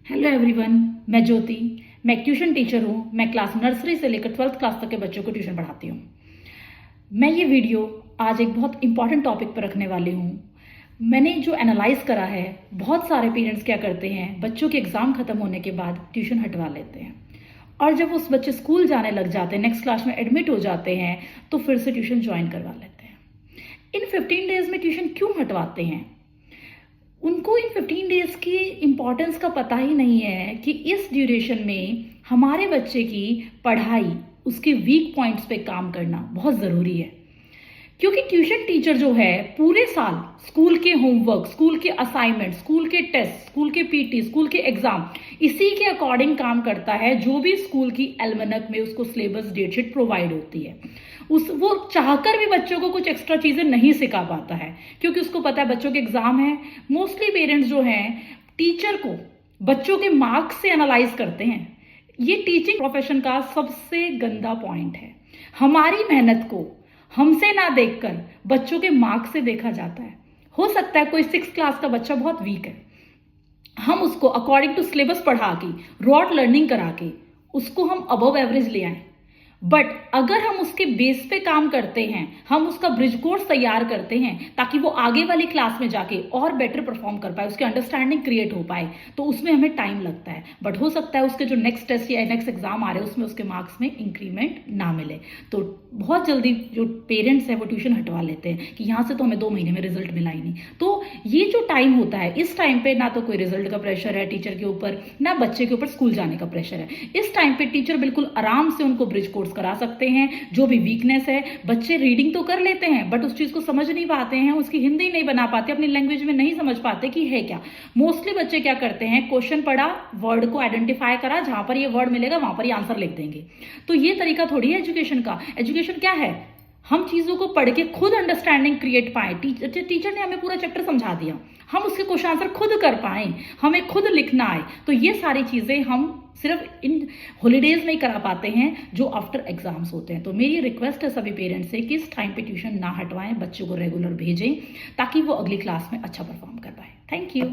Hello everyone, मैं ज्योति। मैं एक ट्यूशन टीचर हूँ। मैं क्लास नर्सरी से लेकर 12th क्लास तक के बच्चों को ट्यूशन पढ़ाती हूँ। मैं ये वीडियो आज एक बहुत इंपॉर्टेंट टॉपिक पर रखने वाली हूँ। मैंने जो एनालाइज करा है, बहुत सारे पेरेंट्स क्या करते हैं, बच्चों के एग्जाम खत्म होने के बाद ट्यूशन हटवा लेते हैं और जब उस बच्चे स्कूल जाने लग जाते हैं, नेक्स्ट क्लास में एडमिट हो जाते हैं, तो फिर से ट्यूशन ज्वाइन करवा लेते हैं। इन 15 डेज में ट्यूशन क्यों हटवाते हैं? उनको इन 15 डेज की इम्पोर्टेंस का पता ही नहीं है कि इस ड्यूरेशन में हमारे बच्चे की पढ़ाई, उसके वीक पॉइंट्स पे काम करना बहुत ज़रूरी है। क्योंकि ट्यूशन टीचर जो है पूरे साल स्कूल के होमवर्क, स्कूल के असाइनमेंट, स्कूल के टेस्ट, स्कूल के पीटी, स्कूल के एग्जाम, इसी के अकॉर्डिंग काम करता है। जो भी स्कूल की एल्मनक में उसको सिलेबस डेटशीट प्रोवाइड होती है, वो चाहकर भी बच्चों को कुछ एक्स्ट्रा चीजें नहीं सिखा पाता है, क्योंकि उसको पता है बच्चों के एग्जाम है। मोस्टली पेरेंट्स जो हैं टीचर को बच्चों के मार्क्स से एनालाइज करते हैं। ये टीचिंग प्रोफेशन का सबसे गंदा पॉइंट है। हमारी मेहनत को हमसे ना देखकर बच्चों के मार्क्स से देखा जाता है। हो सकता है कोई 6th क्लास का बच्चा बहुत वीक है, हम उसको अकॉर्डिंग टू सिलेबस पढ़ा के, रॉट लर्निंग करा के उसको हम अबव एवरेज ले आए। बट अगर हम उसके बेस पे काम करते हैं, हम उसका ब्रिज कोर्स तैयार करते हैं ताकि वो आगे वाली क्लास में जाके और बेटर परफॉर्म कर पाए, उसकी अंडरस्टैंडिंग क्रिएट हो पाए, तो उसमें हमें टाइम लगता है। बट हो सकता है उसके जो नेक्स्ट टेस्ट या नेक्स्ट एग्जाम आ रहे हैं उसमें उसके मार्क्स में इंक्रीमेंट ना मिले। तो बहुत जल्दी जो पेरेंट्स हैं वो ट्यूशन हटवा लेते हैं कि यहाँ से तो हमें 2 महीने में रिजल्ट मिला ही नहीं। तो ये जो टाइम होता है, इस टाइम पे ना तो कोई रिजल्ट का प्रेशर है टीचर के ऊपर, ना बच्चे के ऊपर स्कूल जाने का प्रेशर है। इस टाइम पे टीचर बिल्कुल आराम से उनको ब्रिज कोर्स करा सकते हैं। जो भी वीकनेस है, बच्चे रीडिंग तो कर लेते हैं बट उस चीज को समझ नहीं पाते हैं, उसकी हिंदी नहीं बना पाते, अपनी लैंग्वेज में नहीं समझ पाते कि है क्या। मोस्टली बच्चे क्या करते हैं, क्वेश्चन पढ़ा, वर्ड को आइडेंटिफाई करा, जहां पर ये वर्ड मिलेगा वहां पर ये आंसर लिख देंगे। तो ये तरीका थोड़ी है एजुकेशन का। एजुकेशन क्या है, हम चीजों को पढ़ के खुद अंडरस्टैंडिंग क्रिएट पाए। टीचर ने हमें पूरा चैप्टर समझा दिया, हम उसके क्वेश्चन आंसर खुद कर पाए, हमें खुद लिखना आए। तो ये सारी चीजें हम सिर्फ इन हॉलीडेज में ही करा पाते हैं जो आफ्टर एग्जाम्स होते हैं। तो मेरी रिक्वेस्ट है सभी पेरेंट्स से कि इस टाइम पे ट्यूशन ना हटवाएं, बच्चों को रेगुलर भेजें ताकि वो अगली क्लास में अच्छा परफॉर्म कर पाए। Thank you.